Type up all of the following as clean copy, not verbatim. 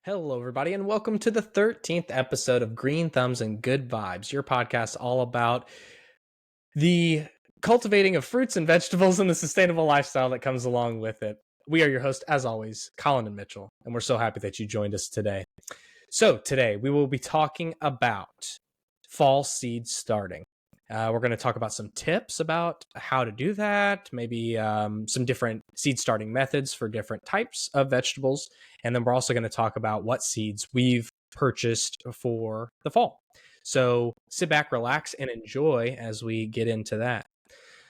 Hello, everybody, and welcome to the 13th episode of Green Thumbs and Good Vibes, your podcast all about the cultivating of fruits and vegetables and the sustainable lifestyle that comes along with it. We are your hosts, as always, Collin and Mitchell, and we're so happy that you joined us today. So, today we will be talking about fall seed starting. We're going to talk about some tips about how to do that, maybe some different seed starting methods for different types of vegetables. And then we're also going to talk about what seeds we've purchased for the fall. So sit back, relax, and enjoy as we get into that.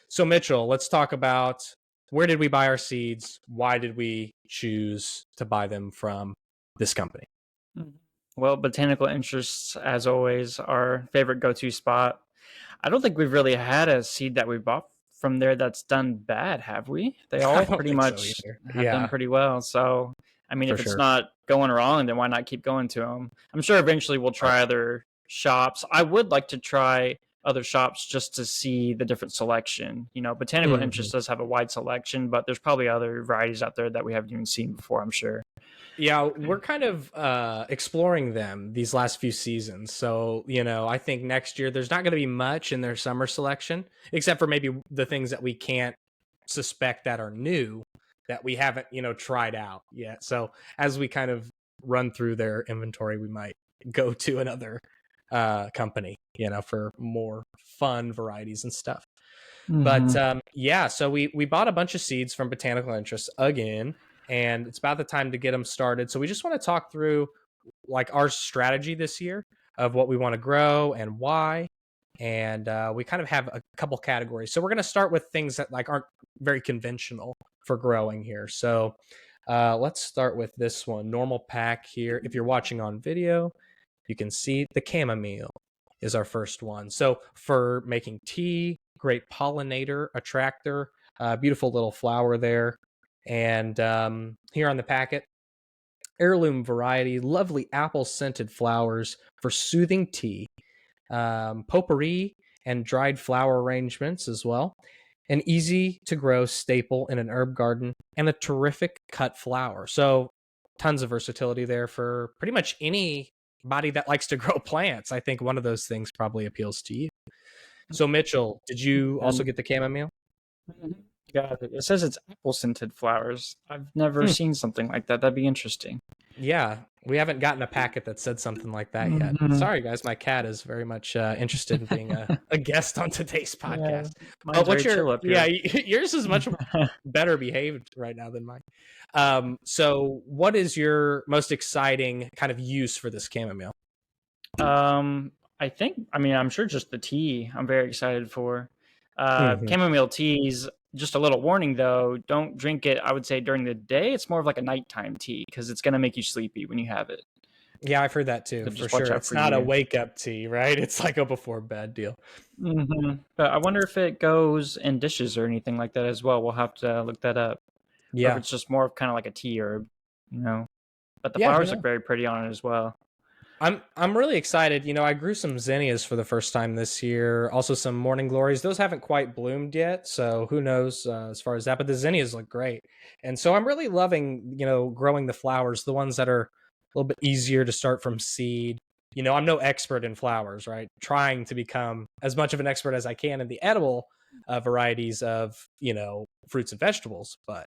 So, Mitchell, let's talk about where did we buy our seeds? Why did we choose to buy them from this company? Well, botanical interests, as always, our favorite go-to spot. I don't think we've really had a seed that we bought from there that's done bad, have we? They I all don't pretty think so much either. have done Yeah, pretty well. So, I mean, for if it's sure. not going wrong, then why not keep going to them? I'm sure eventually we'll Right. try other shops. I would like to try other shops just to see the different selection. Botanical Mhm. interest does have a wide selection, but there's probably other varieties out there that we haven't even seen before, I'm sure. Yeah, we're kind of exploring them these last few seasons. So, I think next year there's not going to be much in their summer selection, except for maybe the things that we can't suspect that are new that we haven't, tried out yet. So, as we kind of run through their inventory, we might go to another company, for more fun varieties and stuff. But Mm-hmm. yeah, so we bought a bunch of seeds from Botanical Interest again, and it's about the time to get them started. So we just want to talk through like our strategy this year of what we want to grow and why. And we kind of have a couple categories. So we're going to start with things that like aren't very conventional for growing here. So let's start with this one, normal pack here. If you're watching on video, you can see the chamomile is our first one. So for making tea, great pollinator attractor, beautiful little flower there. And here on the packet, heirloom variety, lovely apple scented flowers for soothing tea, potpourri and dried flower arrangements as well. An easy to grow staple in an herb garden and a terrific cut flower. So tons of versatility there for pretty much anybody that likes to grow plants. I think one of those things probably appeals to you. So Mitchell, did you also And get the chamomile? got it. It says it's apple scented flowers. I've never Hmm. seen something like that. That'd be interesting. Yeah, we haven't gotten a packet that said something like that yet. Hmm. Sorry, guys, my cat is very much interested in being a guest on today's Yeah, podcast. But mine's what's very your, chill up yeah, here. yours is much better behaved right now than mine. So what is your most exciting kind of use for this chamomile? I'm sure just the tea. I'm very excited for. Hmm. Chamomile teas. Just a little warning though, don't drink it, I would say, during the day. It's more of like a nighttime tea because it's gonna make you sleepy when you have it. Yeah, I've heard that too, So for just watch sure. out It's for not a you. wake up tea, right? It's like a before bed deal. But I wonder if it goes in dishes or anything like that as well. We'll have to look that up. Or if Yeah. it's just more of kind of like a tea herb, you know. But the Yeah, who flowers knows? look very pretty on it as well. I'm really excited. I grew some zinnias for the first time this year. Also some morning glories. Those haven't quite bloomed yet, so who knows as far as that. But the zinnias look great, and so I'm really loving growing the flowers, the ones that are a little bit easier to start from seed. I'm no expert in flowers, right? Trying to become as much of an expert as I can in the edible varieties of fruits and vegetables, but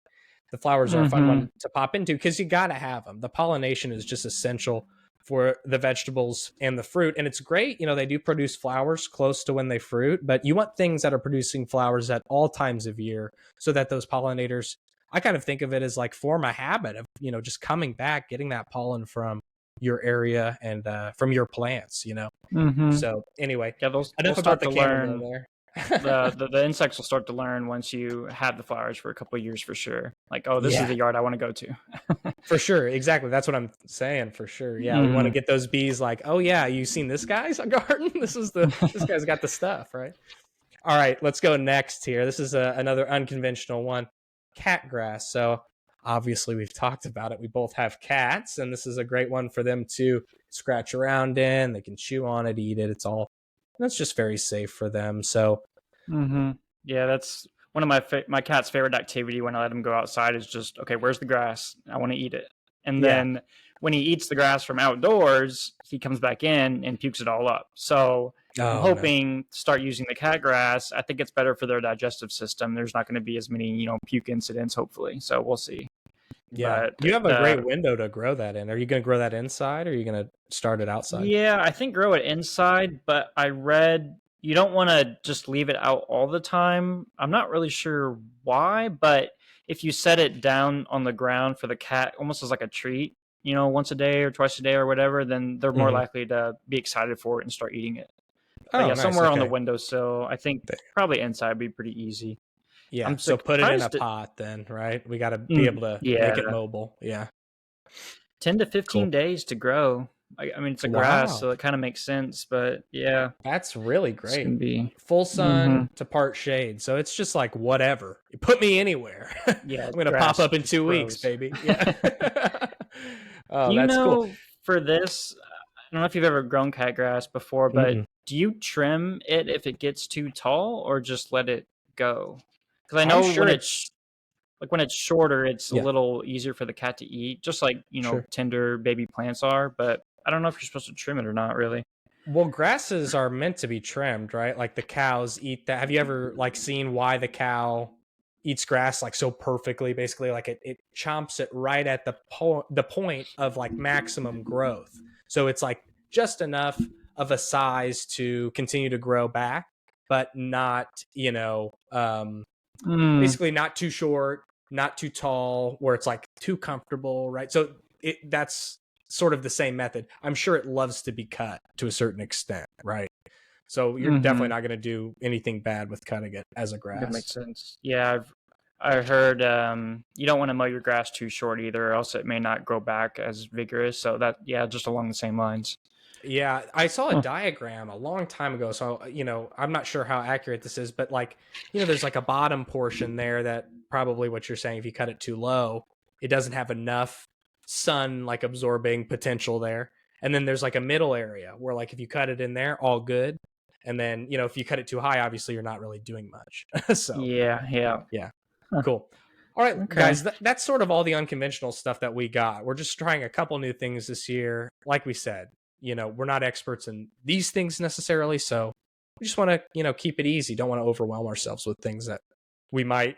the flowers are a fun Mm-hmm. one to pop into because you got to have them. The pollination is just essential for the vegetables and the fruit. And it's great, they do produce flowers close to when they fruit, but you want things that are producing flowers at all times of year so that those pollinators, I kind of think of it as like form a habit of, just coming back, getting that pollen from your area and from your plants. Mm-hmm. So anyway, Yeah, they'll enough about start the to chamomile learn. there. The insects will start to learn once you have the flowers for a couple of years for sure. Like, oh, this is Yeah. the yard I want to go to. For sure, exactly. That's what I'm saying. For sure, yeah. We want to Hmm. get those bees. Like, oh yeah, you seen this guy's garden? This guy's got the stuff, right? All right, let's go next here. This is another unconventional one, cat grass. So obviously we've talked about it. We both have cats, and this is a great one for them to scratch around in. They can chew on it, eat it. That's just very safe for them. So Hmm. Yeah, that's one of my cat's favorite activity when I let him go outside is just, okay, where's the grass? I want to eat it. And yeah, then when he eats the grass from outdoors, he comes back in and pukes it all up. So I'm Oh no. hoping to start using the cat grass. I think it's better for their digestive system. There's not going to be as many, puke incidents, hopefully. So we'll see. Yeah. But You have a great window to grow that in. Are you going to grow that inside or are you going to start it outside? yeah, I think grow it inside, but I read you don't want to just leave it out all the time. I'm not really sure why, but if you set it down on the ground for the cat almost as like a treat, once a day or twice a day or whatever, then they're more Mhm. likely to be excited for it and start eating it. But Oh, yeah, nice. somewhere on the Okay. windowsill, I think probably inside would be pretty easy. Yeah. I'm So put it in a surprised. pot then, right? We got to be able to make it Yeah, mobile. Yeah. 10 to Cool. 15 days to grow. I mean, it's a grass, Wow. so it kind of makes sense. But yeah, That's really it's great. gonna be. Full Hmm. sun to part shade. So it's just like whatever. You put me anywhere. I'm Yeah, going to pop grass up in just 2 weeks, grows. baby. Yeah. Do Oh, you that's cool. know for this? I don't know if you've ever grown cat grass before, but Mm-mm. do you trim it if it gets too tall, or just let it go? Because I I'm know sure when it's, it's shorter, it's a yeah, little easier for the cat to eat, just like sure. tender baby plants are. But I don't know if you're supposed to trim it or not, really. Well, grasses are meant to be trimmed, right? Like the cows eat that. Have you ever like seen why the cow eats grass like so perfectly? Basically, like it chomps it right at the point of like maximum growth. So it's like just enough of a size to continue to grow back, but not, Mm, basically not too short, not too tall, where it's like too comfortable, right? So that's sort of the same method. I'm sure it loves to be cut to a certain extent, right? So you're definitely mm-hmm. not going to do anything bad with cutting it as a That grass. makes sense. Yeah, I heard you don't want to mow your grass too short either, or else it may not grow back as vigorous. So that, yeah, just along the same lines. Yeah, I saw a Huh. diagram a long time ago. So, I'm not sure how accurate this is, but like, there's like a bottom portion there that probably what you're saying, if you cut it too low, it doesn't have enough sun like absorbing potential there. And then there's like a middle area where like if you cut it in there, all good. And then, if you cut it too high, obviously you're not really doing much. So, Yeah, yeah. yeah. Huh. Cool. All right, Okay. guys, that's sort of all the unconventional stuff that we got. We're just trying a couple new things this year. Like we said, we're not experts in these things necessarily, so we just want to, keep it easy. Don't want to overwhelm ourselves with things that we might,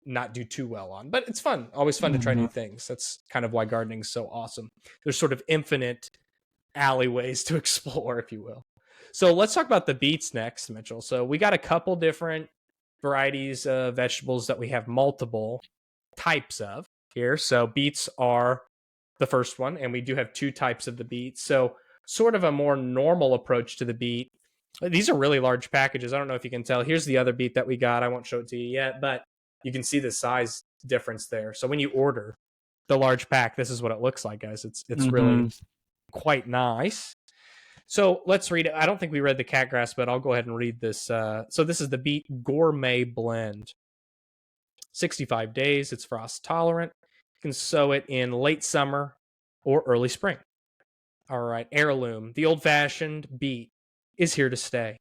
not do too well on. But it's fun. Always fun to try new Mhm. things. That's kind of why gardening's so awesome. There's sort of infinite alleyways to explore, if you will. So let's talk about the beets next, Mitchell. So we got a couple different varieties of vegetables that we have multiple types of here. So beets are the first one, and we do have two types of the beet. So sort of a more normal approach to the beet. These are really large packages. I don't know if you can tell. Here's the other beet that we got. I won't show it to you yet, but you can see the size difference there. So when you order the large pack, this is what it looks like, guys. It's really Mhm. quite nice. So let's read it. I don't think we read the cat grass, but I'll go ahead and read this. So this is the Beet Gourmet Blend. 65 days. It's frost tolerant. You can sow it in late summer or early spring. All right. Heirloom. The old fashioned beet is here to stay.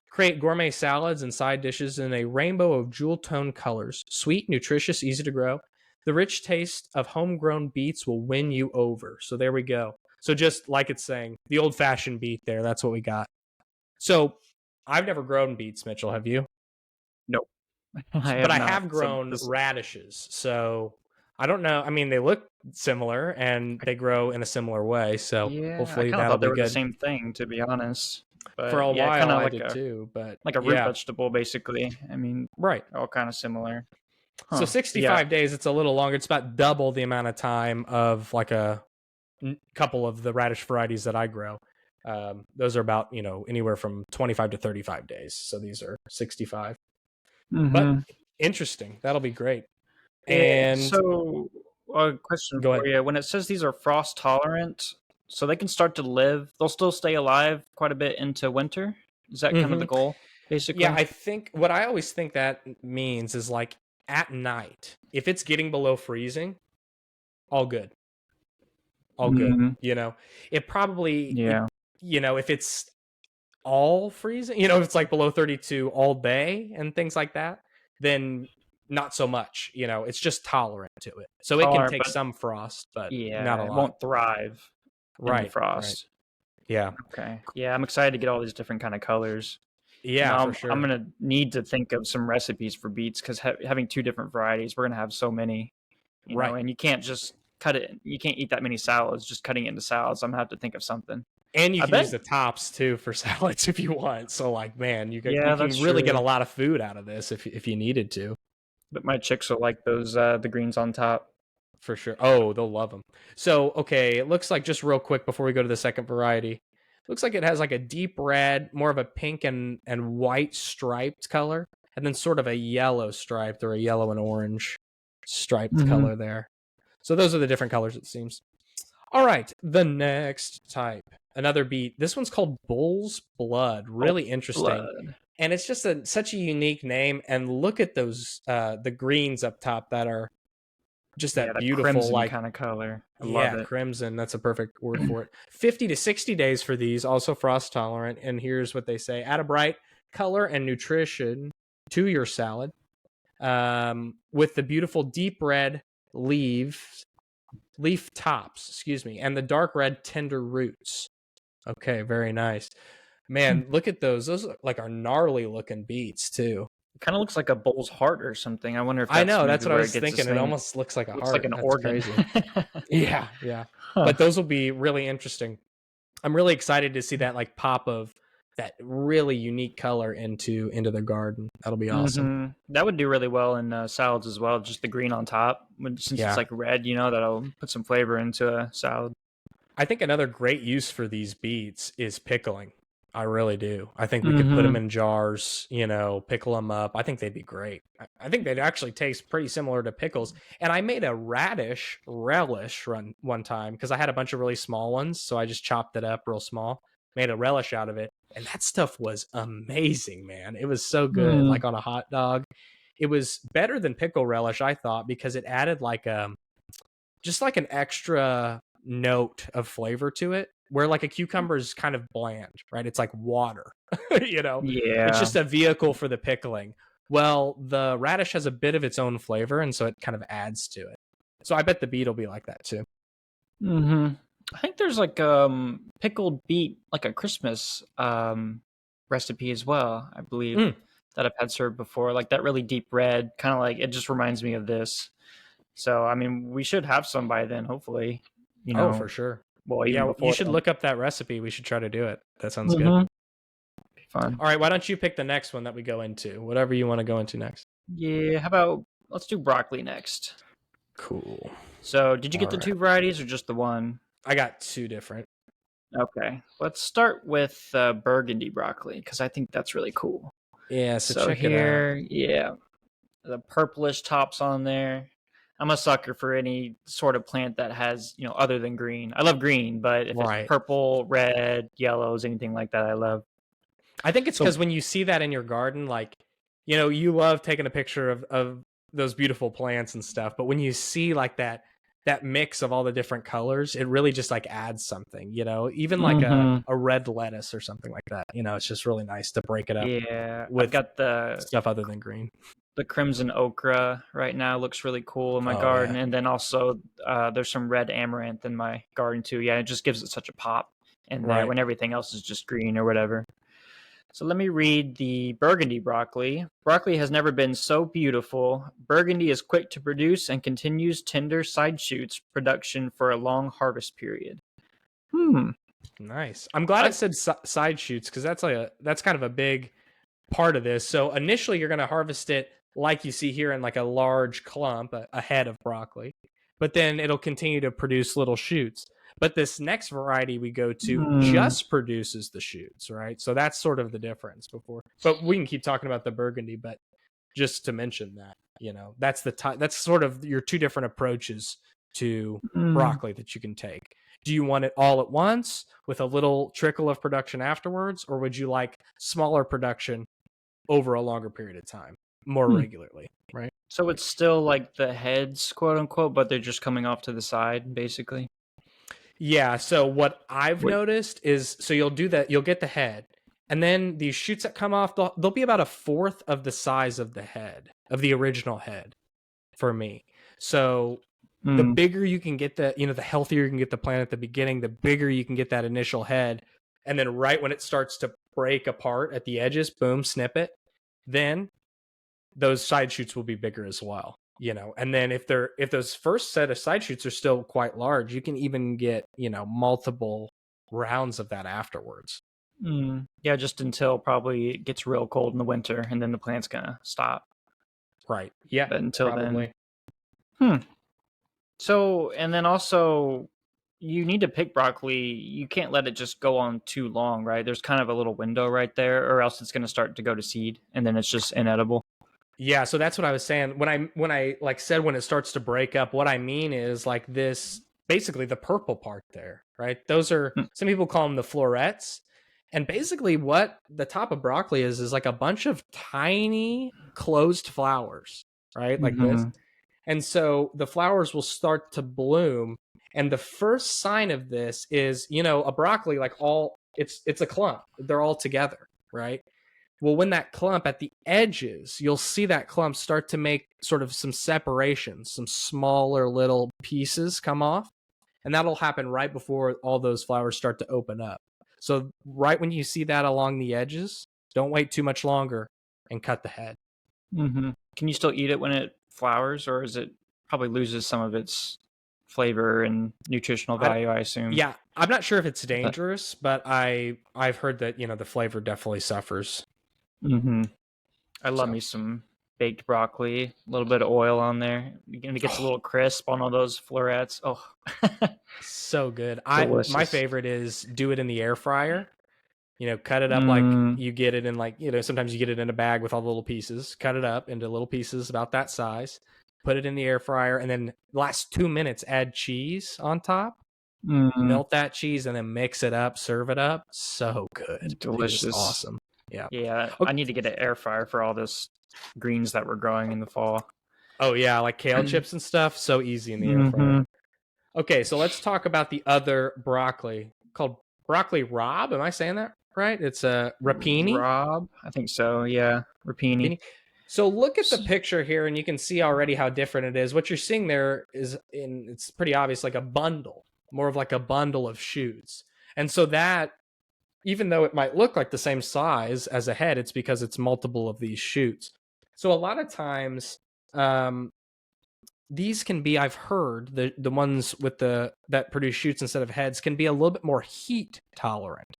Create gourmet salads and side dishes in a rainbow of jewel tone colors. Sweet, nutritious, easy to grow. The rich taste of homegrown beets will win you over. So there we go. So just like it's saying, the old fashioned beet there. That's what we got. So I've never grown beets, Mitchell. Have you? Nope, I But have I not. have So grown this. radishes. So I don't know. I mean, they look similar and they grow in a similar way. So Yeah, I hopefully kind of that'll thought they be were the good. same thing, to be honest. For But a yeah, kind while, of I like did a too. But root yeah, vegetable, basically. I mean, right. all kind of similar. So Huh. Yeah. 65 days, it's a little longer. It's about double the amount of time of like a couple of the radish varieties that I grow. Those are about, anywhere from 25 to 35 days. So these are 65. But Mm-hmm. interesting. That'll be great. And So, a question go for ahead. you: when it says these are frost tolerant, so they can start to live, they'll still stay alive quite a bit into winter. Is that kind of Hmm. the goal, Yeah, basically? I think what I always think that means is like at night, if it's getting below freezing, all good. All good. Mm, It probably, yeah. if it's all freezing, if it's like below 32 all day and things like that, then not so much. It's just tolerant to it, so it can Tolerant, take but some frost, but not yeah, a it lot. won't thrive in the Right, right. frost. Yeah, Okay. Yeah, I'm excited to get all these different kind of colors. yeah, for I'm sure. gonna need to think of some recipes for beets because having two different varieties, we're gonna have so many, Right. and you can't just cut it. You can't eat that many salads just cutting it into salads. I'm gonna have to think of something. And you I can use bet. the tops too for salads if you want. So like, man, you Yeah, can that's really get a true. lot of food out of this if you needed to, But my chicks will like those the greens on top. for sure. Oh, they'll love them. So, okay, it looks like, just real quick before we go to the second variety, looks like it has like a deep red, more of a pink and white striped color, and then sort of a yellow striped, or a yellow and orange striped Mm-hmm. color there. So those are the different colors, it seems. All right, the next type, another beet. This one's called Bull's Blood. Oh, Really interesting, blood. and it's just such a unique name. And look at those, the greens up top that are just Yeah, that the beautiful, crimson like, kind of color. I love yeah, it. crimson. That's a perfect word for it. 50 to 60 days for these, also frost tolerant. And here's what they say: add a bright color and nutrition to your salad, with the beautiful deep red leaf tops, excuse me, and the dark red tender roots. Okay, very nice. Man, look at those. Those are like, are gnarly looking beets too. Kind of looks like a bull's heart or something. I wonder if I that's know, that's maybe what I where it was gets its thinking. It name. almost looks like a Looks like heart. an That's organ. crazy. Yeah, yeah. Huh. But those will be really interesting. I'm really excited to see that, like, pop of that really unique color into the garden. That'll be awesome. That would do really well in salads as well. Just the green on top, since it's Yeah. like red. That'll put some flavor into a salad. I think another great use for these beets is pickling. I really do. I think we could put them Mm-hmm. in jars, pickle them up. I think they'd be great. I think they'd actually taste pretty similar to pickles. And I made a radish relish run one time because I had a bunch of really small ones. So I just chopped it up real small, made a relish out of it. And that stuff was amazing, man. It was so good, Mm. like on a hot dog. It was better than pickle relish, I thought, because it added like just like an extra note of flavor to it, where like a cucumber is kind of bland, right? It's like water. It's Yeah. just a vehicle for the pickling. Well, the radish has a bit of its own flavor, and so it kind of adds to it. So I bet the beet will be like that too. Mm-hmm. I think there's like pickled beet, like a Christmas recipe as well. I believe Mm. that I've had served before, like that really deep red, kind of like it just reminds me of this. So I mean, we should have some by then, hopefully. Oh, for sure. Well, even Yeah, you before should then. look up that recipe. We should try to do it. That sounds good. Mm-hmm. Fun. All right, why don't you pick the next one that we go into? Whatever you want to go into next. Yeah. How about let's do broccoli next. Cool. So, did you All get the right. two varieties or just the one? I got two different. Okay. Let's start with burgundy broccoli because I think that's really cool. Yeah, so So check it out. here, yeah, the purplish tops on there. I'm a sucker for any sort of plant that has, other than green. I love green, but if it's Right. purple, red, yellows, anything like that, I love. I think it's So, because when you see that in your garden, like, you love taking a picture of those beautiful plants and stuff. But when you see like that mix of all the different colors, it really just like adds something, even like mhm. a red lettuce or something like that. It's just really nice to break it up Yeah, I've with got the stuff other than green. the crimson okra right now. Looks really cool in my Oh garden, yeah. and then also there's some red amaranth in my garden too. Yeah, it just gives it such a pop in there Right. when everything else is just green or whatever. So let me read the burgundy broccoli. Broccoli has never been so beautiful. Burgundy is quick to produce and continues tender side shoots production for a long harvest period. Nice. I'm glad I, it said side shoots, because that's kind of a big part of this. So initially you're going to harvest it like you see here in like a large clump, a head of broccoli, but then it'll continue to produce little shoots. But this next variety we go to just produces the shoots, right? So that's sort of the difference before. But we can keep talking about the burgundy, but just to mention that, that's that's sort of your two different approaches to broccoli that you can take. Do you want it all at once with a little trickle of production afterwards, or would you like smaller production over a longer period of time, more regularly, right? So it's still like the heads, quote unquote, but they're just coming off to the side, basically. Yeah. So what I've Wait. noticed is, so you'll do that, you'll get the head, And then these shoots that come off, they'll be about a fourth of the size of the head, of the original head for me. So the bigger you can get the healthier you can get the plant at the beginning, the bigger you can get that initial head. And then right when it starts to break apart at the edges, boom, snip it. Then those side shoots will be bigger as well. And then if those first set of side shoots are still quite large, you can even get, multiple rounds of that afterwards. Yeah, just until probably it gets real cold in the winter, and then the plant's gonna stop. Right. Yeah. But until probably. then, So, and then also, you need to pick broccoli. You can't let it just go on too long, right? There's kind of a little window right there, or else it's gonna start to go to seed, and then it's just inedible. Yeah, so that's what I was saying when I like said when it starts to break up. What I mean is like this, basically the purple part there, right? Those are, some people call them the florets, and basically what the top of broccoli is like a bunch of tiny closed flowers, right? Like this. And so the flowers will start to bloom, and the first sign of this is, a broccoli, like it's a clump. They're all together, right? Well, when that clump at the edges, you'll see that clump start to make sort of some separations, some smaller little pieces come off. And that'll happen right before all those flowers start to open up. So right when you see that along the edges, don't wait too much longer and cut the head. Can you still eat it when it flowers, or is it probably loses some of its flavor and nutritional value, I assume? Yeah, I'm not sure if it's dangerous, but I've heard that, the flavor definitely suffers. I love me some baked broccoli, a little bit of oil on there. It gets a little crisp on all those florets. Oh, so good. My favorite is do it in the air fryer. Cut it up like you get it in like, sometimes you get it in a bag with all the little pieces. Cut it up into little pieces about that size. Put it in the air fryer, and then last 2 minutes, add cheese on top. Melt that cheese and then mix it up. Serve it up. So good. Delicious. Awesome. Yeah. Okay. I need to get an air fryer for all this greens that we're growing in the fall. Oh yeah, like kale chips and stuff. So easy in the air fryer. Okay, so let's talk about the other broccoli called broccoli Rob. Am I saying that right? It's a rapini. Rob, I think so. Yeah, rapini. So look at the picture here, and you can see already how different it is. What you're seeing there is, it's pretty obvious, like a bundle, more of like a bundle of shoots. And so that, even though it might look like the same size as a head, it's because it's multiple of these shoots. So a lot of times, these can be, I've heard, the ones with that produce shoots instead of heads can be a little bit more heat tolerant,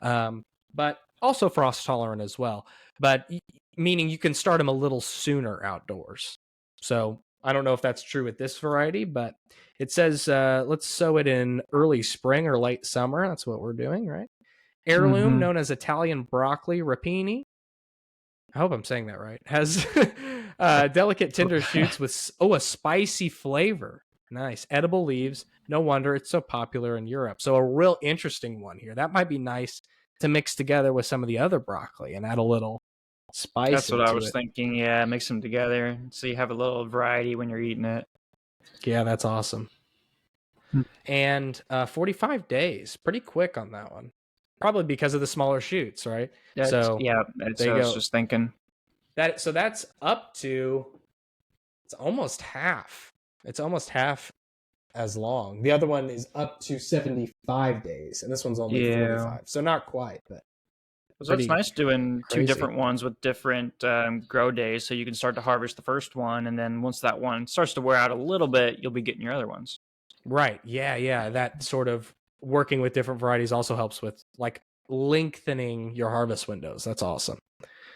but also frost tolerant as well. But meaning you can start them a little sooner outdoors. So I don't know if that's true with this variety, but it says let's sow it in early spring or late summer. That's what we're doing, right? Heirloom, known as Italian broccoli rapini. I hope I'm saying that right. Has delicate tender shoots with a spicy flavor. Nice. Edible leaves. No wonder it's so popular in Europe. So a real interesting one here. That might be nice to mix together with some of the other broccoli and add a little spice. That's what I was thinking. Yeah, mix them together so you have a little variety when you're eating it. Yeah, that's awesome. And 45 days. Pretty quick on that one. Probably because of the smaller shoots, right? That's what I was just thinking. So that's up to, it's almost half. It's almost half as long. The other one is up to 75 days, and this one's only 45. So not quite, but so it's nice doing two different ones with different grow days, so you can start to harvest the first one, and then once that one starts to wear out a little bit, you'll be getting your other ones. Right. Yeah. That sort of working with different varieties also helps with like lengthening your harvest windows. That's awesome.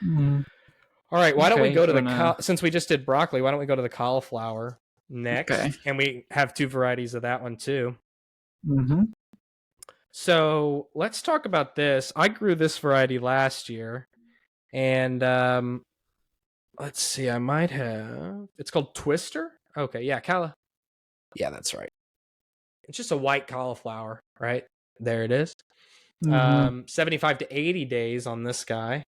All right, why don't we go to since we just did broccoli, why don't we go to the cauliflower next? Okay. And we have two varieties of that one too. So let's talk about this. I grew this variety last year, and let's see, I might have, it's called Twister. Okay, yeah, yeah, that's right. It's just a white cauliflower, right? There it is. 75 to 80 days on this guy.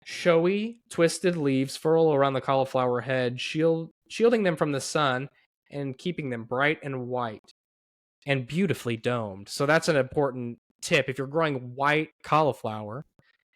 Showy, twisted leaves furl around the cauliflower head, shielding them from the sun and keeping them bright and white and beautifully domed. So that's an important tip. If you're growing white cauliflower,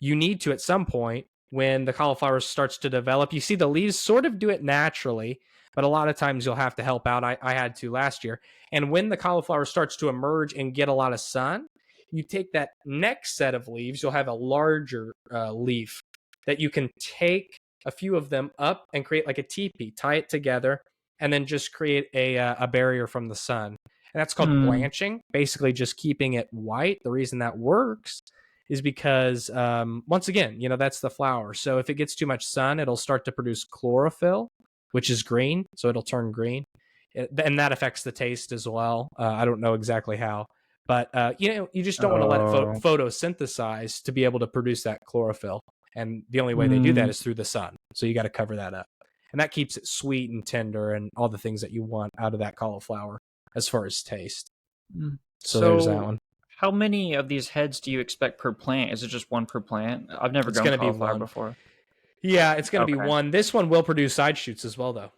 you need to at some point when the cauliflower starts to develop. You see the leaves sort of do it naturally, but a lot of times you'll have to help out. I had to last year. And when the cauliflower starts to emerge and get a lot of sun, you take that next set of leaves, you'll have a larger leaf that you can take a few of them up and create like a teepee, tie it together, and then just create a barrier from the sun. And that's called Mm. blanching, basically just keeping it white. The reason that works is because, once again, that's the flower. So if it gets too much sun, it'll start to produce chlorophyll, which is green. So it'll turn green. And that affects the taste as well. I don't know exactly how. But, you just don't want to let it Oh. photosynthesize to be able to produce that chlorophyll. And the only way they do that is through the sun. So you got to cover that up. And that keeps it sweet and tender and all the things that you want out of that cauliflower as far as taste. So there's that one. How many of these heads do you expect per plant? Is it just one per plant? I've never grown cauliflower before. Yeah, it's going to be one. This one will produce side shoots as well, though.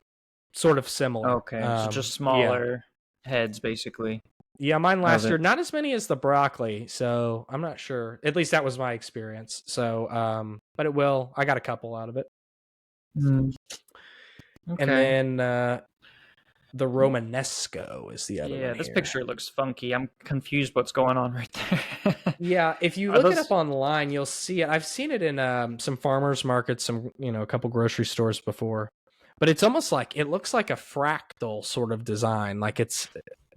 Sort of similar. Okay, so just smaller heads, basically. Yeah, mine last year, not as many as the broccoli, so I'm not sure. At least that was my experience. So, but it will. I got a couple out of it. Okay. And then the Romanesco is the other one. Yeah, this picture looks funky. I'm confused what's going on right there. Yeah, if you look it up online, you'll see it. I've seen it in some farmers markets, a couple grocery stores before. But it's almost like, it looks like a fractal sort of design. Like it's,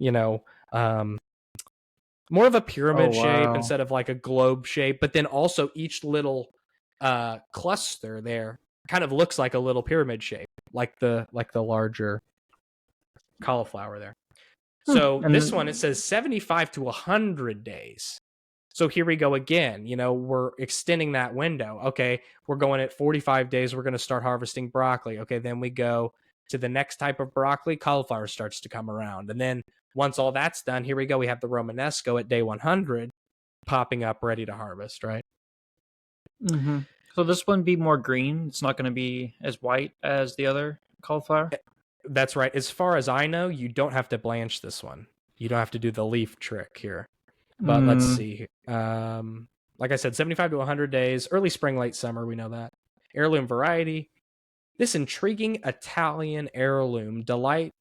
more of a pyramid shape instead of like a globe shape. But then also each little cluster there kind of looks like a little pyramid shape, like the larger cauliflower there. So this one, it says 75 to 100 days. So here we go again. We're extending that window. Okay, we're going at 45 days. We're going to start harvesting broccoli. Okay, then we go to the next type of broccoli. Cauliflower starts to come around. And then once all that's done, here we go. We have the Romanesco at day 100 popping up, ready to harvest, right? Mm-hmm. So this one be more green. It's not going to be as white as the other cauliflower? That's right. As far as I know, you don't have to blanch this one. You don't have to do the leaf trick here. But let's see. Like I said, 75 to 100 days, early spring, late summer. We know that. Heirloom variety. This intriguing Italian heirloom delights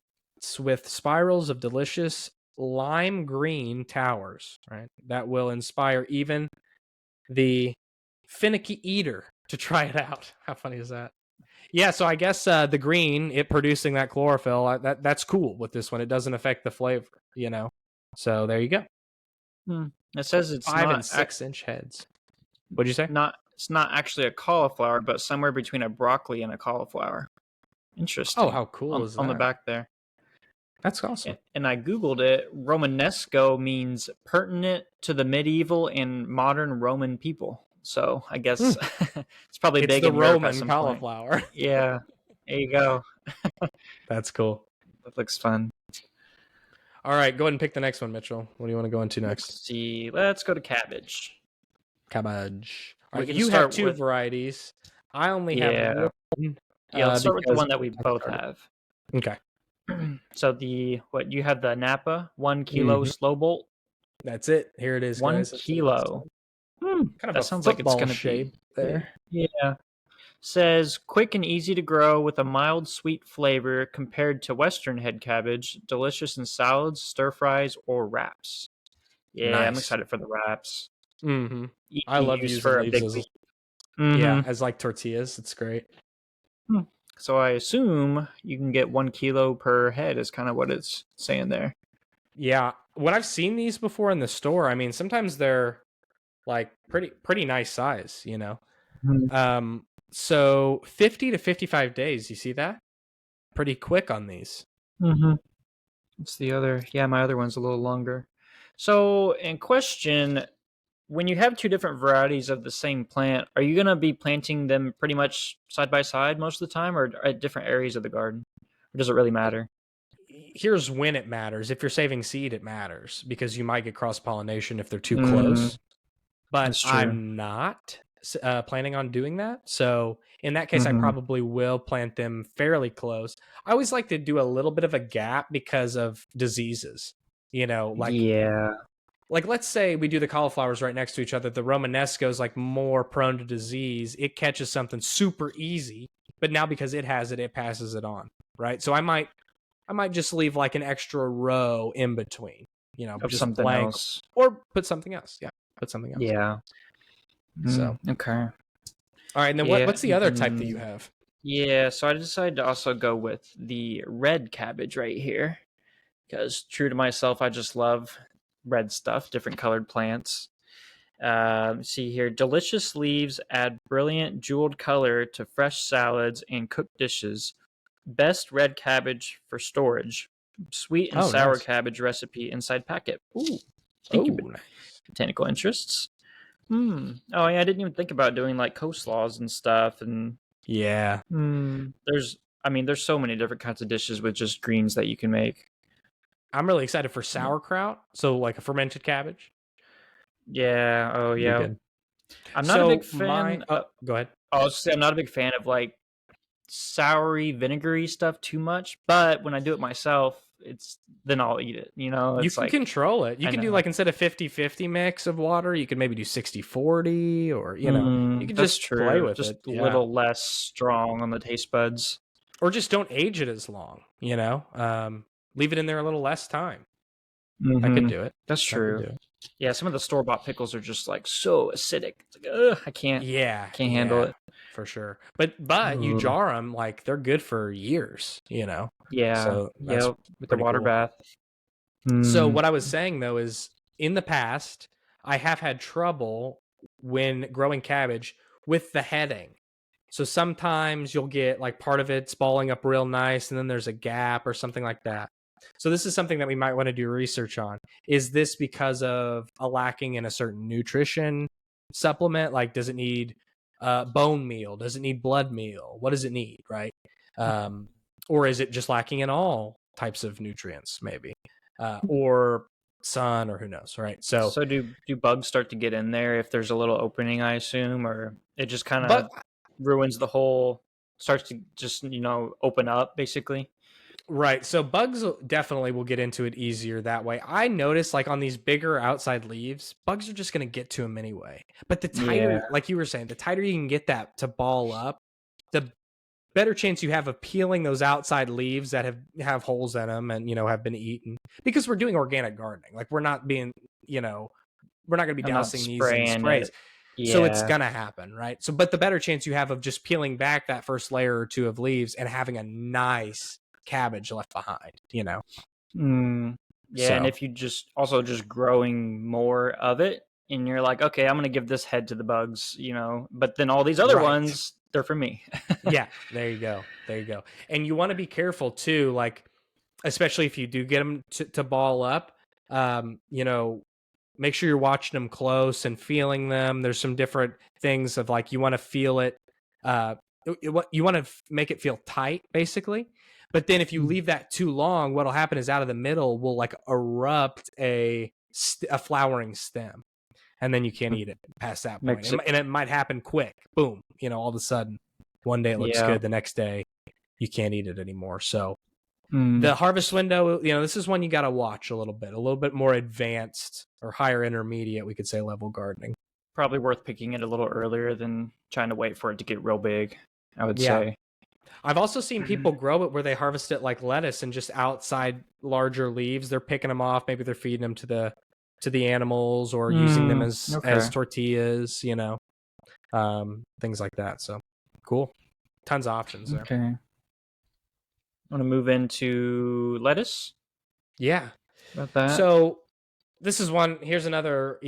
with spirals of delicious lime green towers, right? That will inspire even the finicky eater to try it out. How funny is that? Yeah, so I guess the green, it producing that chlorophyll, that's cool with this one. It doesn't affect the flavor, So there you go. It says it's 5 and 6 inch heads. What'd you say? It's not actually a cauliflower, but somewhere between a broccoli and a cauliflower. Interesting. Oh, how cool is that? On the back there. That's awesome. And I Googled it. Romanesco means pertinent to the medieval and modern Roman people. So I guess it's probably big in Europe at some cauliflower. Point. Yeah, there you go. That's cool. That looks fun. All right, go ahead and pick the next one, Mitchell. What do you want to go into next? Let's see. Let's go to cabbage. Cabbage. All right, you have two varieties. I only have one. Yeah, let's start with the one that we both have. Okay. So you have the Napa 1 kilo slow bolt. That's it. Here it is. 1 guys. kilo. Kind of that sounds like it's going to shape there. Yeah. Says quick and easy to grow with a mild sweet flavor compared to Western head cabbage. Delicious in salads, stir fries, or wraps. Yeah, nice. I'm excited for the wraps. Mm-hmm. I love using for leaves as, yeah, as like tortillas. It's great. So I assume you can get 1 kilo per head is kind of what it's saying there. Yeah. When I've seen these before in the store, I mean, sometimes they're like pretty nice size, So 50 to 55 days. You see that? Pretty quick on these. It's the other. Yeah, my other one's a little longer. So in question, when you have two different varieties of the same plant, are you going to be planting them pretty much side by side most of the time or at different areas of the garden? Or does it really matter? Here's when it matters. If you're saving seed, it matters because you might get cross-pollination if they're too close. But I'm not planning on doing that. So in that case, I probably will plant them fairly close. I always like to do a little bit of a gap because of diseases, like like let's say we do the cauliflowers right next to each other. The Romanesco is like more prone to disease. It catches something super easy, but now because it has it, it passes it on, right? So I might just leave like an extra row in between, Of just something blank, else. or put something else. Yeah, put something else. Yeah. So Okay. all right, and then Yeah. what's the other type that you have? Yeah. So I decided to also go with the red cabbage right here because, true to myself, I just love red stuff, different colored plants. See here, delicious leaves add brilliant jeweled color to fresh salads and cooked dishes. Best red cabbage for storage. Sweet and Oh, sour nice. cabbage recipe inside packet. Ooh, thank you, Oh, nice. botanical interests. Oh yeah, I didn't even think about doing like coleslaws and stuff. And Yeah, there's so many different kinds of dishes with just greens that you can make. I'm really excited for sauerkraut. So like a fermented cabbage. Yeah. Oh Be yeah. good. I'm not a big So fan. go ahead. I'll say I'm not a big fan of like soury, vinegary stuff too much. But when I do it myself, then I'll eat it. You It's can like control it. You I can do know. like instead of 50-50 mix of water, you can maybe do 60-40, or you can That's just play true. with Just it. a Yeah. little less strong on the taste buds. Or just don't age it as long. Leave it in there a little less time. I could Mm-hmm. do it. That's I could true. do it. Yeah, some of the store bought pickles are just like so acidic. It's like, ugh, I Yeah, can't handle yeah, it. for sure. But you Ooh. jar them, like they're good for years. Yeah, So that's yeah, with the pretty water cool. bath. So Mm. what I was saying though is in the past, I have had trouble when growing cabbage with the heading. So sometimes you'll get like part of it's balling up real nice and then there's a gap or something like that. So this is something that we might want to do research on. Is this because of a lacking in a certain nutrition supplement? Like does it need bone meal? Does it need blood meal? What does it need, right? Um, or is it just lacking in all types of nutrients, maybe? Or sun, or who knows, right? So, So do bugs start to get in there if there's a little opening, I assume, or it just kind but of ruins the whole, starts to just open up basically. right, so bugs definitely will get into it easier that way. I notice, like on these bigger outside leaves, bugs are just going to get to them anyway. But the Yeah, tighter, like you were saying, the tighter you can get that to ball up, the better chance you have of peeling those outside leaves that have holes in them and have been eaten. Because we're doing organic gardening, like we're not being, we're not going to be I'm not dousing these in spraying sprays. it. So it's Yeah. going to happen, right? So, but the better chance you have of just peeling back that first layer or two of leaves and having a nice cabbage left behind. Mm, yeah, and So, if you just growing more of it, and you're like, okay, I'm gonna give this head to the bugs, but then all these other right. ones, they're for me. Yeah, there you go. There you go. And you want to be careful too, like, especially if you do get them to ball up, um, you know, make sure you're watching them close and feeling them. There's some different things of like, you want to feel it. Uh, you want to make it feel tight, basically. But then if you leave that too long, what'll happen is out of the middle will like erupt a flowering stem, and then you can't eat it past that point. Makes it, And it might happen quick. Boom. All of a sudden, one day it looks yeah. good. The next day, you can't eat it anymore. So Mm, the harvest window, this is one you got to watch a little bit more advanced or higher intermediate, we could say, level gardening. Probably worth picking it a little earlier than trying to wait for it to get real big, I would Yeah. say. I've also seen people grow it where they harvest it like lettuce and just outside larger leaves. They're picking them off. Maybe they're feeding them to the animals or using them as Okay. tortillas, things like that. So cool. Tons of options there. Okay. Want to move into lettuce? Yeah. About that? So this is one. Here's another,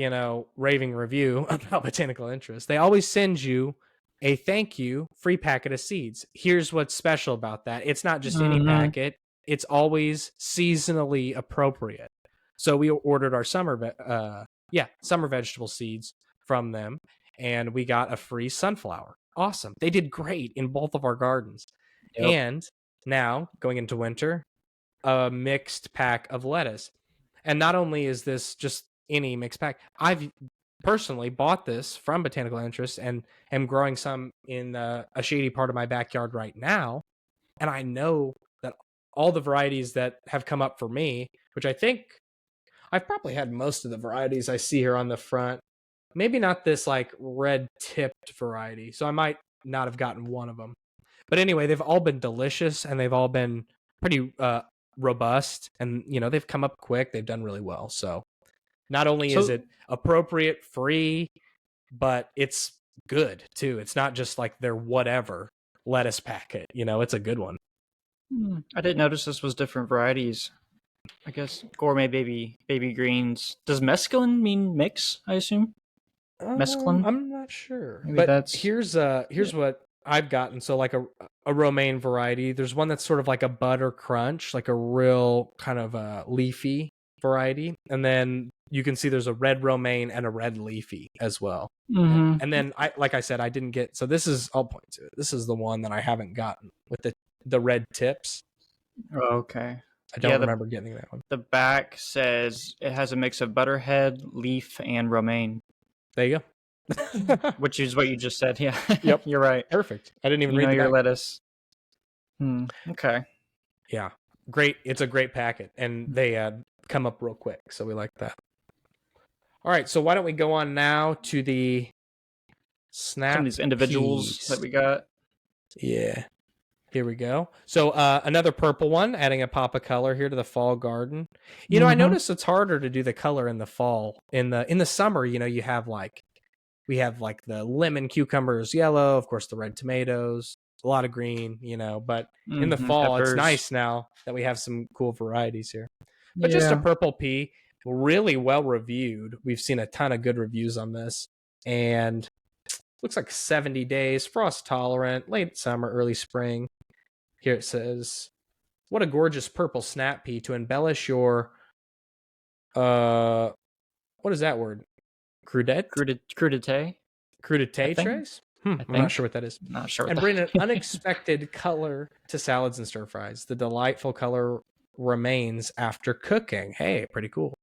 raving review about botanical interest. They always send you a thank you free packet of seeds. Here's what's special about that. It's not just any Mm-hmm. packet. It's always seasonally appropriate. So we ordered our summer vegetable seeds from them, and we got a free sunflower. Awesome. They did great in both of our gardens. Yep. And now going into winter, a mixed pack of lettuce. And not only is this just any mixed pack, I've personally bought this from Botanical Interest and am growing some in a shady part of my backyard right now. And I know that all the varieties that have come up for me, which I think I've probably had most of the varieties I see here on the front. Maybe not this like red tipped variety. So I might not have gotten one of them. But anyway, they've all been delicious and they've all been pretty robust, and they've come up quick. They've done really well. So not only is So it appropriate, free, but it's good too. It's not just like their whatever lettuce packet. It's a good one. I didn't notice this was different varieties. I guess gourmet baby greens. Does mescaline mean mix? I assume mescaline. I'm not sure, Maybe but that's here's what I've gotten. So like a romaine variety. There's one that's sort of like a butter crunch, like a real kind of leafy variety, and then you can see there's a red romaine and a red leafy as well. And then like I said, I didn't get. So this is, I'll point to it. This is the one that I haven't gotten with the red tips. Okay. I don't remember getting that one. The back says it has a mix of butterhead, leaf, and romaine. There you go. Which is what you just said. Yeah. Yep. You're right. Perfect. I didn't even read your back. lettuce. Okay. Yeah. Great. It's a great packet, and they come up real quick, so we like that. All right. So why don't we go on now to the snap Some of these individuals that we got. Yeah. Here we go. So another purple one, adding a pop of color here to the fall garden. I noticed it's harder to do the color in the fall. In the summer, you have we have like the lemon cucumbers, yellow, of course the red tomatoes, a lot of green, but in the fall peppers. It's nice now that we have some cool varieties here. But just a purple pea, really well reviewed. We've seen a ton of good reviews on this, and looks like 70 days, frost tolerant, late summer, early spring. Here it says, what a gorgeous purple snap pea to embellish your, what is that word? Crudité? Crudité trays? I'm not sure what that is. Not sure. And bring an unexpected color to salads and stir fries. The delightful color remains after cooking. Hey, pretty cool.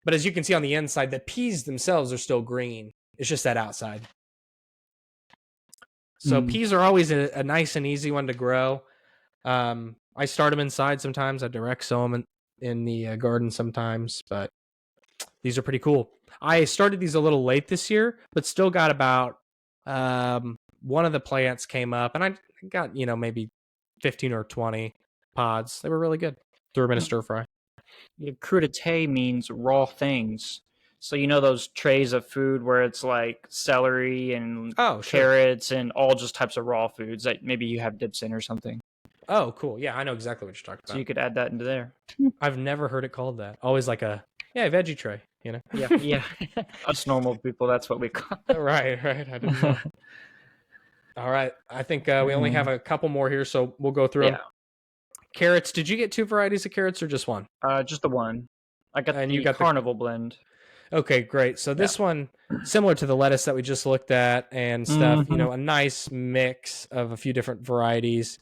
But as you can see on the inside, the peas themselves are still green. It's just that outside. So peas are always a nice and easy one to grow. I start them inside sometimes. I direct sow them in the garden sometimes, but these are pretty cool. I started these a little late this year, but still got about one of the plants came up, and I got maybe 15 or 20 pods. They were really good. Threw them in a stir fry. Yeah, crudité means raw things. So those trays of food where it's like celery and carrots and all just types of raw foods that maybe you have dips in or something. Oh, cool. Yeah, I know exactly what you're talking about. So you could add that into there. I've never heard it called that. Always like a veggie tray, Yeah. Us normal people, that's what we call it. Right. I didn't know. All right. I think we only have a couple more here, so we'll go through them. Carrots. Did you get two varieties of carrots or just one? Just the one. I got the carnival blend. Okay, great. So this one, similar to the lettuce that we just looked at and stuff, a nice mix of a few different varieties.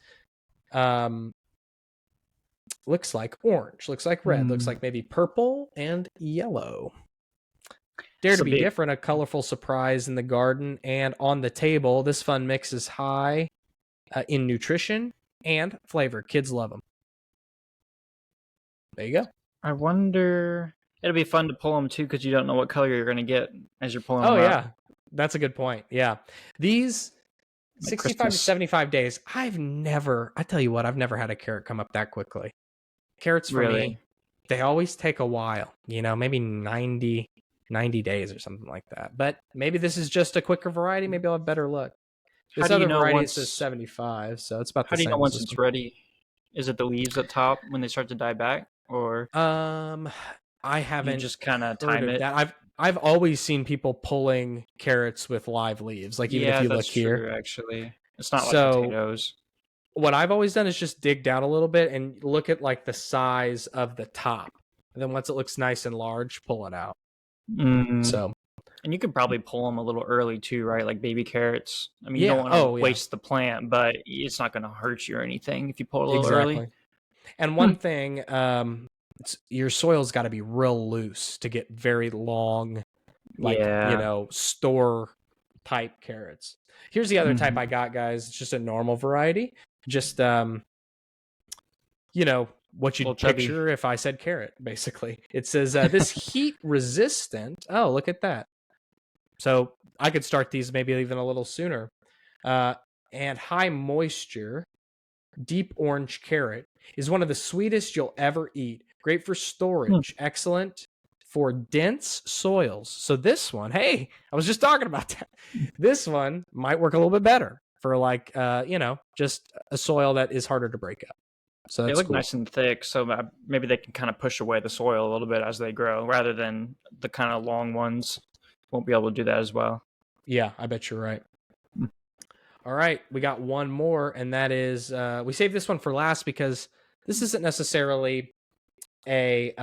Looks like orange, looks like red, looks like maybe purple and yellow. Dare to be different, a colorful surprise in the garden and on the table. This fun mix is high in nutrition and flavor. Kids love them. There you go. I wonder... It'll be fun to pull them too, because you don't know what color you're going to get as you're pulling them out. Oh, yeah. That's a good point. Yeah. These 65 to 75 days, I've never had a carrot come up that quickly. Carrots for me, they always take a while, maybe 90 days or something like that. But maybe this is just a quicker variety. Maybe I'll have better luck. This other variety says 75, so it's about the same. How do you know once it's ready? Is it the leaves at top when they start to die back? Or I haven't just kind of time it. That. I've always seen people pulling carrots with live leaves. Like even if you look here, true, actually, it's not like potatoes. What I've always done is just dig down a little bit and look at like the size of the top, and then once it looks nice and large, pull it out. So, and you could probably pull them a little early too, right? Like baby carrots. I mean, you don't want to waste the plant, but it's not going to hurt you or anything if you pull it a little early. And one thing, your soil's got to be real loose to get very long, store type carrots. Here's the other type I got, guys. It's just a normal variety. Just what Little you'd chubby. picture if I said carrot, basically. It says this heat resistant. Oh, look at that. So I could start these maybe even a little sooner. Uh, and high moisture, deep orange carrot is one of the sweetest you'll ever eat. Great for storage. Excellent for dense soils. So this one, hey, I was just talking about that. This one might work a little bit better for like, just a soil that is harder to break up. So They that's look cool. nice and thick, so maybe they can kind of push away the soil a little bit as they grow, rather than the kind of long ones. Won't be able to do that as well. Yeah, I bet you're right. Hmm. All right, we got one more, and that is we saved this one for last because this isn't necessarily a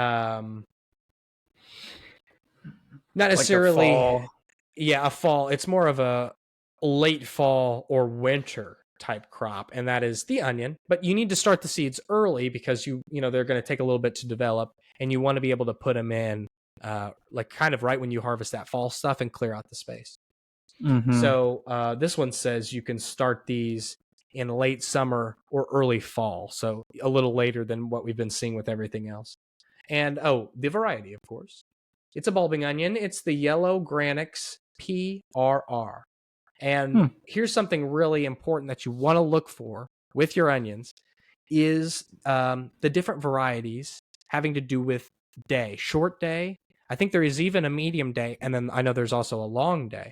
not necessarily Like a fall. a fall. It's more of a late fall or winter type crop, and that is the onion. But you need to start the seeds early because they're going to take a little bit to develop, and you want to be able to put them in like kind of right when you harvest that fall stuff and clear out the space. Mm-hmm. So this one says you can start these in late summer or early fall, so a little later than what we've been seeing with everything else. And the variety, of course. It's a bulbing onion. It's the yellow Granix PRR. And here's something really important that you want to look for with your onions is the different varieties having to do with day. Short day. I think there is even a medium day, and then I know there's also a long day.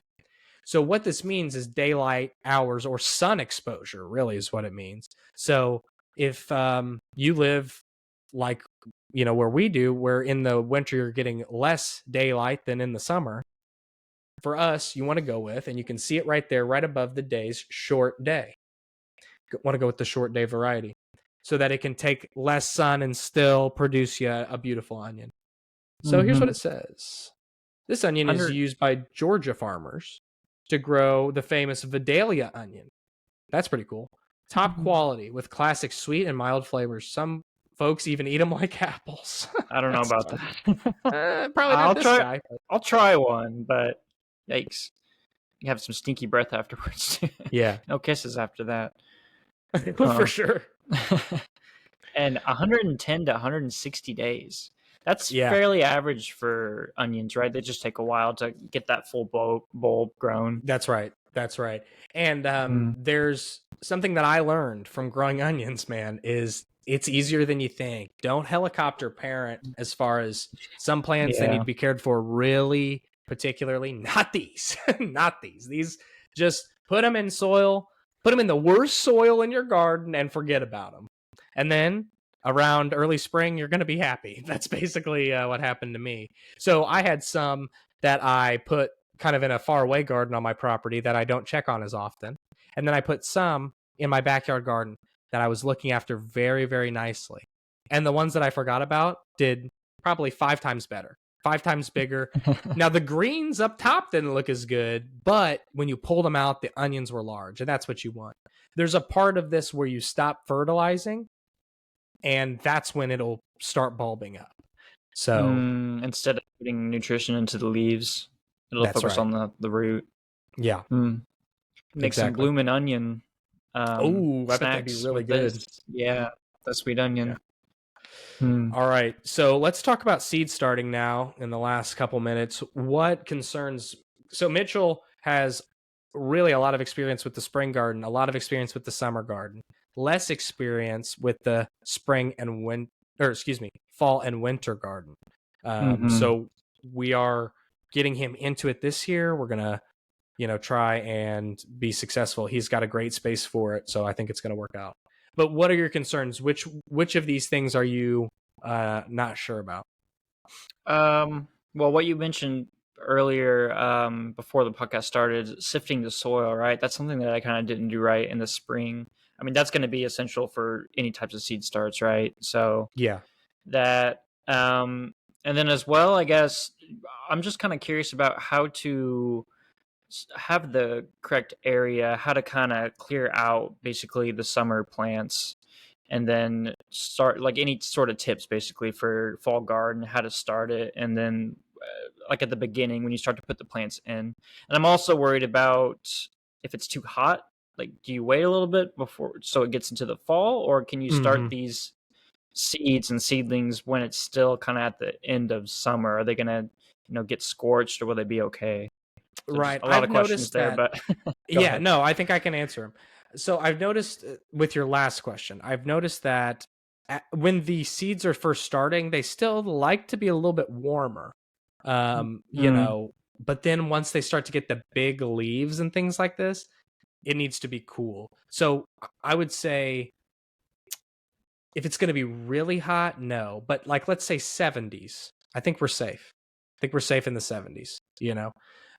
So what this means is daylight hours or sun exposure, really is what it means. So if you live like, where we do, where in the winter you're getting less daylight than in the summer, for us, you want to go with, and you can see it right there, right above the day's short day. Want to go with the short day variety so that it can take less sun and still produce you a beautiful onion. So here's what it says. This onion is used by Georgia farmers to grow the famous Vidalia onion. That's pretty cool. Top quality with classic sweet and mild flavors. Some folks even eat them like apples. I don't know about that. Probably not this guy. But... I'll try one, but yikes. You have some stinky breath afterwards. Yeah. No kisses after that. For sure. And 110 to 160 days. That's fairly average for onions, right? They just take a while to get that full bulb grown. That's right. And there's something that I learned from growing onions, man, is it's easier than you think. Don't helicopter parent as far as some plants they need to be cared for really particularly. Not these. Not these. These just put them in soil, put them in the worst soil in your garden and forget about them. And then around early spring, you're going to be happy. That's basically what happened to me. So I had some that I put kind of in a faraway garden on my property that I don't check on as often. And then I put some in my backyard garden that I was looking after very, very nicely. And the ones that I forgot about did probably 5 times better, 5 times bigger. Now, the greens up top didn't look as good, but when you pulled them out, the onions were large, and that's what you want. There's a part of this where you stop fertilizing, and that's when it'll start bulbing up. So instead of putting nutrition into the leaves, it'll focus on the root. Yeah. Make some bloomin' onion. I bet that'd be really good. Yeah, the sweet onion. Yeah. All right, so let's talk about seed starting now in the last couple minutes. What concerns... So Mitchell has really a lot of experience with the spring garden, a lot of experience with the summer garden, less experience with the fall and winter garden. So we are getting him into it this year. We're going to, try and be successful. He's got a great space for it, so I think it's going to work out. But what are your concerns? Which of these things are you not sure about? Well, what you mentioned earlier before the podcast started, sifting the soil, right? That's something that I kind of didn't do right in the spring. I mean, that's going to be essential for any types of seed starts, right? So yeah, that and then as well, I guess I'm just kind of curious about how to have the correct area, how to kind of clear out basically the summer plants, and then start like any sort of tips basically for fall garden, how to start it, and then like at the beginning when you start to put the plants in. And I'm also worried about if it's too hot. Like, do you wait a little bit before so it gets into the fall, or can you start these seeds and seedlings when it's still kind of at the end of summer? Are they gonna, get scorched, or will they be okay? So just Right. a lot I've of questions noticed there, that. but go Yeah, ahead. no, I think I can answer them. So I've noticed with your last question, I've noticed that when the seeds are first starting, they still like to be a little bit warmer. Mm, But then once they start to get the big leaves and things like this, it needs to be cool. So I would say if it's going to be really hot, no. But like, let's say 70s, I think we're safe. I think we're safe in the 70s,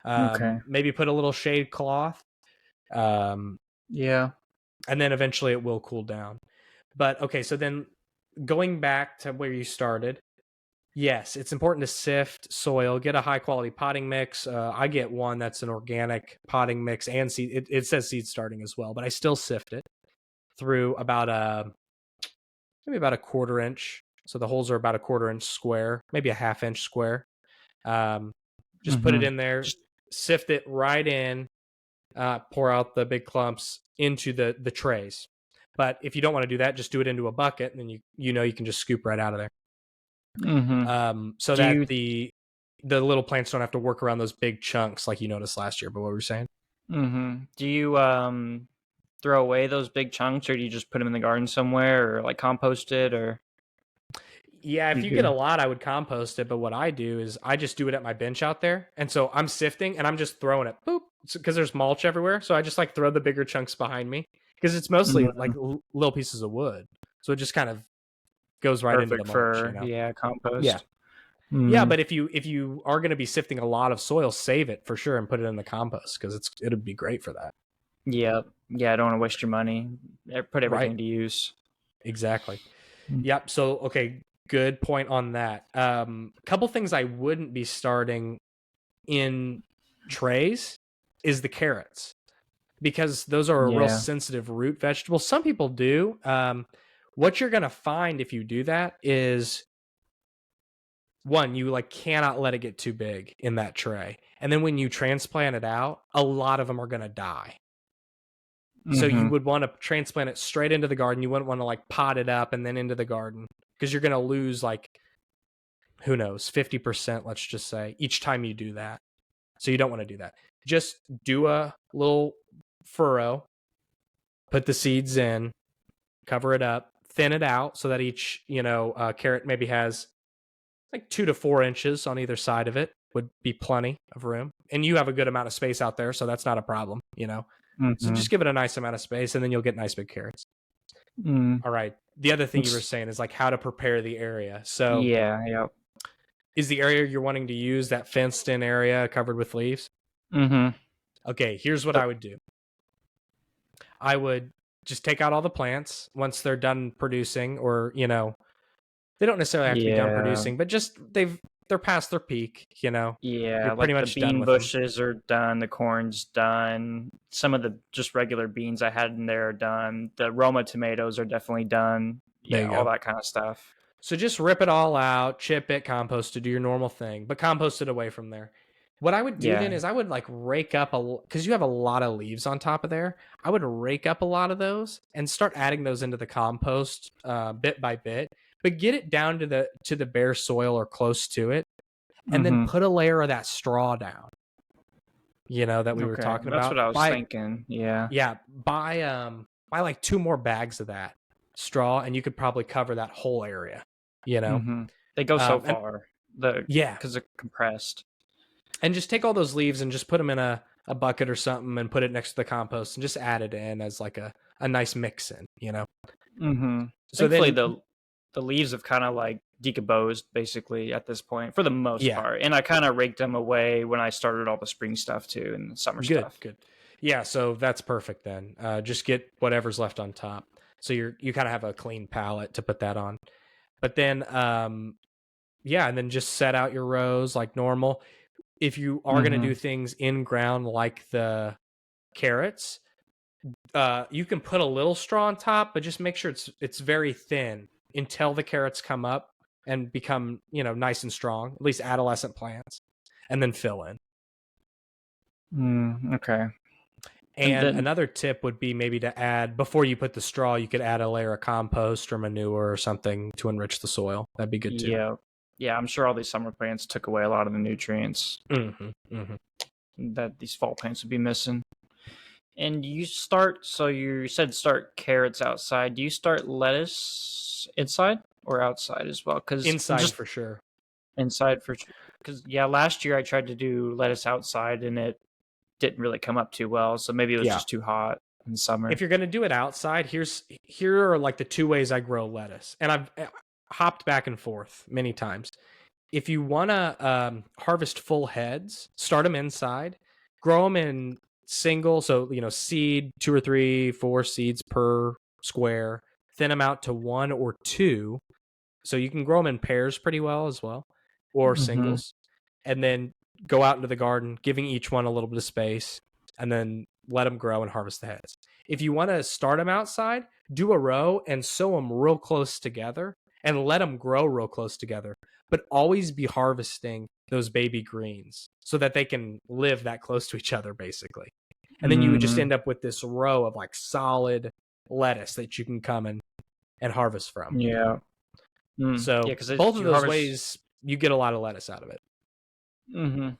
okay. maybe put a little shade cloth. Um, Yeah. and then eventually it will cool down. But okay, so then going back to where you started, yes, it's important to sift soil, get a high quality potting mix. I get one that's an organic potting mix and seed. It says seed starting as well, but I still sift it through about maybe about a quarter inch. So the holes are about a quarter inch square, maybe a half inch square. Um, just put it Mm-hmm. in there, Just sift it right in, pour out the big clumps into the trays. But if you don't want to do that, just do it into a bucket, and then you can just scoop right out of there. mm-hmm. So Do that you the little plants don't have to work around those big chunks like you noticed last year. But what were you saying? do you throw away those big chunks, or do you just put them in the garden somewhere, or like compost it, or Yeah, do if you you get a do? lot, I would compost it. But what I do is I just do it at my bench out there, and so I'm sifting and I'm just throwing it, boop, because there's mulch everywhere. So I just like throw the bigger chunks behind me because it's mostly Mm, like little pieces of wood, so it just kind of goes right into the perfect mulch. for, yeah, Yeah. compost. Yeah, Mm, but if you are going to be sifting a lot of soil, save it for sure and put it in the compost because it'd be great for that. yeah, yeah. I don't want to waste your money. Put Right. everything to use. Exactly. Mm, Yep. So okay, good point on that. Couple things I wouldn't be starting in trays is the carrots because those are a real yeah. sensitive root vegetable. Some people do. What you're gonna find if you do that is one, you like cannot let it get too big in that tray. And then when you transplant it out, a lot of them are going to die. So you Mm-hmm. would want to transplant it straight into the garden. You wouldn't want to like pot it up and then into the garden because you're going to lose like, who knows, 50%, let's just say, each time you do that. So you don't want to do that. Just do a little furrow, put the seeds in, cover it up, thin it out so that each, carrot maybe has like 2 to 4 inches on either side of it would be plenty of room. And you have a good amount of space out there, so that's not a problem. So Mm-hmm. just give it a nice amount of space and then you'll get nice big carrots. Mm. All right. The other thing you were It's, saying is like how to prepare the area. So yeah. Yep. is the area you're wanting to use that fenced in area covered with leaves? Mm-hmm. Okay, here's what I would do. I would just take out all the plants once they're done producing, or they don't necessarily have to be done Yeah. producing, but just they're past their peak. You're Yeah, pretty like the much done bean with them. bushes are done, the corn's done. Some of the just regular beans I had in there are done. The Roma tomatoes are definitely done. There Yeah, you all go. that kind of stuff. So just rip it all out, chip it, compost it, do your normal thing, but compost it away from there. What I would do then Yeah. is I would like rake up because you have a lot of leaves on top of there. I would rake up a lot of those and start adding those into the compost bit by bit, but get it down to the bare soil or close to it, and then Mm-hmm. put a layer of that straw down. That we were Okay, talking that's what about. I was Buy thinking. Yeah. Yeah, buy like 2 more bags of that straw, and you could probably cover that whole area. You know, Mm-hmm. They go so and far, yeah, because they're compressed. and just take all those leaves and just put them in a bucket or something and put it next to the compost and just add it in as like a nice mix in. Mm-hmm. So Thankfully, then, the leaves have kind of like decomposed basically at this point for the most yeah, part, and I kind of raked them away when I started all the spring stuff too and the summer good, stuff. good. Yeah, so that's perfect then. Just get whatever's left on top. So you kind of have a clean palette to put that on. But then, yeah, and then just set out your rows like normal. If you are going to Mm-hmm. do things in ground like the carrots, you can put a little straw on top, but just make sure it's very thin until the carrots come up and become nice and strong, at least adolescent plants, and then fill in. Okay. And And then another tip would be maybe to add, before you put the straw, you could add a layer of compost or manure or something to enrich the soil. That'd be good too. yeah, I'm sure all these summer plants took away a lot of the nutrients that these fall plants would be missing. And you said start carrots outside. Do you start lettuce inside or outside as well? Because Inside just for sure. inside for because last year I tried to do lettuce outside and it didn't really come up too well. So maybe it was Yeah. just too hot in summer. If you're going to do it outside, here are like the two ways I grow lettuce. And I've hopped back and forth many times. If you want to harvest full heads, start them inside, grow them in single. So, seed, 2 or 3, 4 seeds per square, thin them out to 1 or 2. So you can grow them in pairs pretty well as well, or singles. And then go out into the garden, giving each one a little bit of space, and then let them grow and harvest the heads. If you want to start them outside, do a row and sow them real close together and let them grow real close together. But always be harvesting those baby greens so that they can live that close to each other, basically. And then you would just end up with this row of like solid lettuce that you can come and harvest from. Yeah. So both of those ways, you get a lot of lettuce out of it.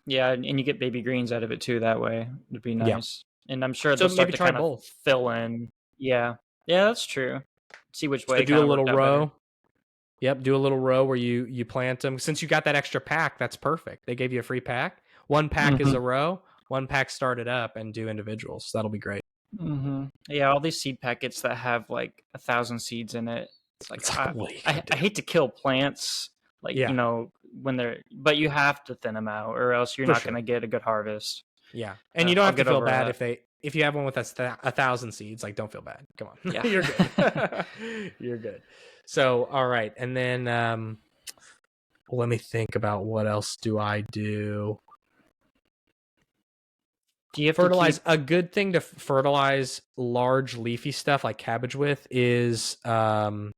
Yeah, and you get baby greens out of it too that way. It'd be nice. Yeah. And I'm sure they'll start to kind of fill in. Yeah, that's true. See which way. So do a little row. Yep, do a little row where you plant them. Since you got that extra pack, that's perfect. They gave you a free pack. 1 pack is a row. 1 pack started up, and do individuals. That'll be great. Yeah, all these seed packets that have like 1,000 seeds in it. It's like I hate to kill plants. Like when but you have to thin them out, or else you're not going to get a good harvest. Yeah, and you don't have to feel bad if you have one with 1,000 seeds. Like, don't feel bad. Come on, yeah, you're good. You're good. So, all right, and then let me think about what else do I do. Do you fertilize? A good thing to fertilize large leafy stuff like cabbage with is like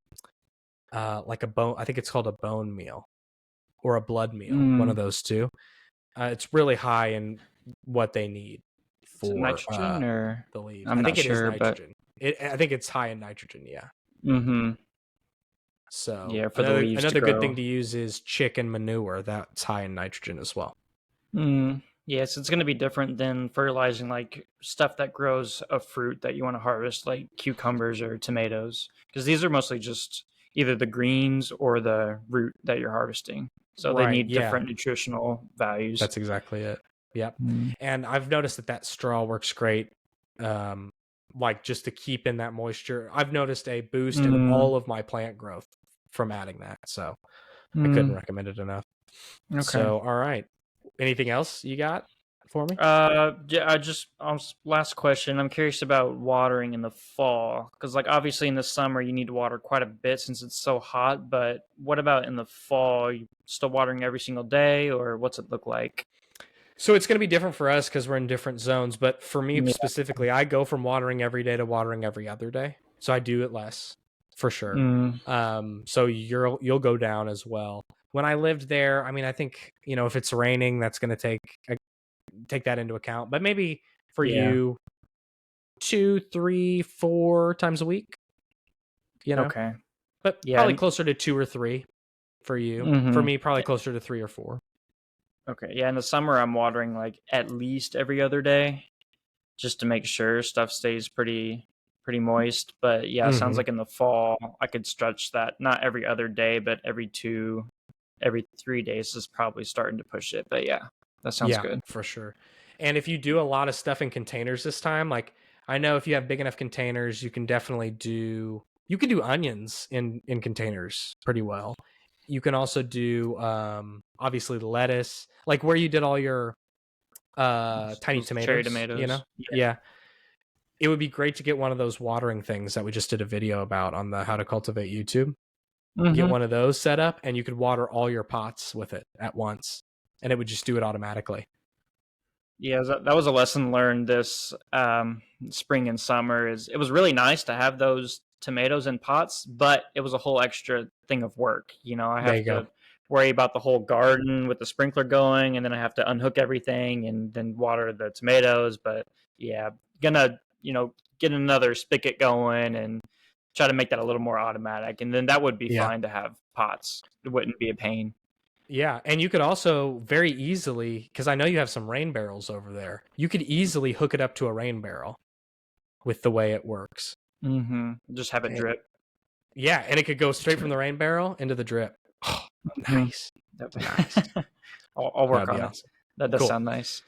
a bone. I think it's called a bone meal or a blood meal. One of those two. It's really high in what they need for nitrogen or the leaves. I think it sure, is nitrogen. I think it's high in nitrogen. Yeah. So yeah, for the leaves another good thing to use is chicken manure. That's high in nitrogen as well. Yeah, so it's going to be different than fertilizing like stuff that grows a fruit that you want to harvest, like cucumbers or tomatoes, because these are mostly just either the greens or the root that you're harvesting. So they need different nutritional values. That's exactly it. Yep. And I've noticed that straw works great. Like just to keep in that moisture. I've noticed a boost in all of my plant growth from adding that. So I couldn't recommend it enough. Okay. So, all right. Anything else you got for me? Yeah, last question. I'm curious about watering in the fall, because like obviously in the summer you need to water quite a bit since it's so hot. But what about in the fall? Are you still watering every single day, or what's it look like? So it's going to be different for us because we're in different zones. But for me specifically, I go from watering every day to watering every other day. So I do it less for sure. So you'll go down as well. When I lived there, I mean, I think, if it's raining, that's going to take that into account. But maybe for you, 2, 3, 4 times a week, Okay. But probably closer to 2 or 3 for you. For me, probably closer to 3 or 4. Okay. Yeah, in the summer, I'm watering like at least every other day just to make sure stuff stays pretty moist. But yeah, it sounds like in the fall, I could stretch that, not every other day, but every 3 days is probably starting to push it. But yeah, that sounds good. For sure. And if you do a lot of stuff in containers this time, like I know if you have big enough containers, you can definitely do onions in containers pretty well. You can also do obviously lettuce, like where you did all your tiny tomatoes, cherry tomatoes. Yeah. It would be great to get one of those watering things that we just did a video about on the How to Cultivate YouTube. Get one of those set up, and you could water all your pots with it at once, and it would just do it automatically. Yeah, that was a lesson learned this spring and summer. It was really nice to have those tomatoes in pots, but it was a whole extra thing of work. I have to worry about the whole garden with the sprinkler going, and then I have to unhook everything and then water the tomatoes. But yeah, gonna, get another spigot going and try to make that a little more automatic. And then that would be Yeah. fine to have pots. It wouldn't be a pain. Yeah, and you could also very easily, because I know you have some rain barrels over there, you could easily hook it up to a rain barrel with the way it works. Just have it drip. Yeah, and it could go straight from the rain barrel into the drip. Oh, nice. Nice. I'll work That'd be on it. awesome. That does Cool. sound nice.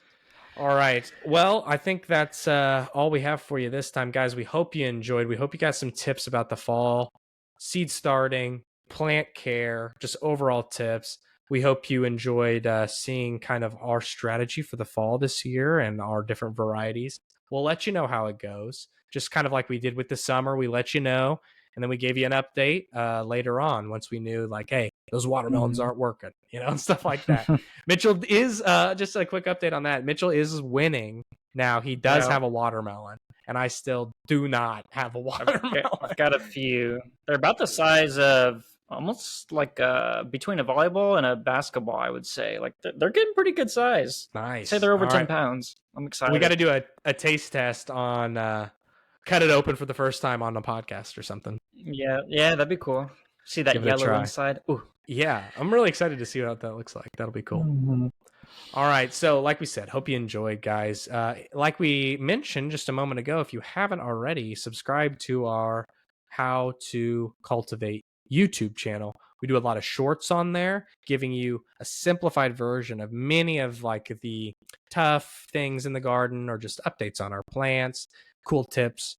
All right. Well, I think that's all we have for you this time, guys. We hope you enjoyed. We hope you got some tips about the fall, seed starting, plant care, just overall tips. We hope you enjoyed seeing kind of our strategy for the fall this year and our different varieties. We'll let you know how it goes, just kind of like we did with the summer. We let you know, and then we gave you an update later on once we knew, like, hey, those watermelons aren't working, and stuff like that. Mitchell is, just a quick update on that. Mitchell is winning now. He does have a watermelon, and I still do not have a watermelon. I've got a few. They're about the size of almost like between a volleyball and a basketball, I would say. Like they're getting pretty good size. Nice. I'd say they're over All 10 right. pounds. I'm excited. We got to do a taste test on cut it open for the first time on the podcast or something. Yeah, that'd be cool. See that yellow inside. Ooh. Yeah, I'm really excited to see what that looks like. That'll be cool. All right, so like we said, hope you enjoyed, guys. Like we mentioned just a moment ago, if you haven't already, subscribe to our How to Cultivate YouTube channel. We do a lot of shorts on there, giving you a simplified version of many of like the tough things in the garden or just updates on our plants, cool tips,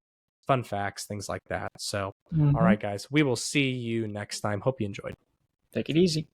fun facts, things like that. So, all right, guys, we will see you next time. Hope you enjoyed. Take it easy.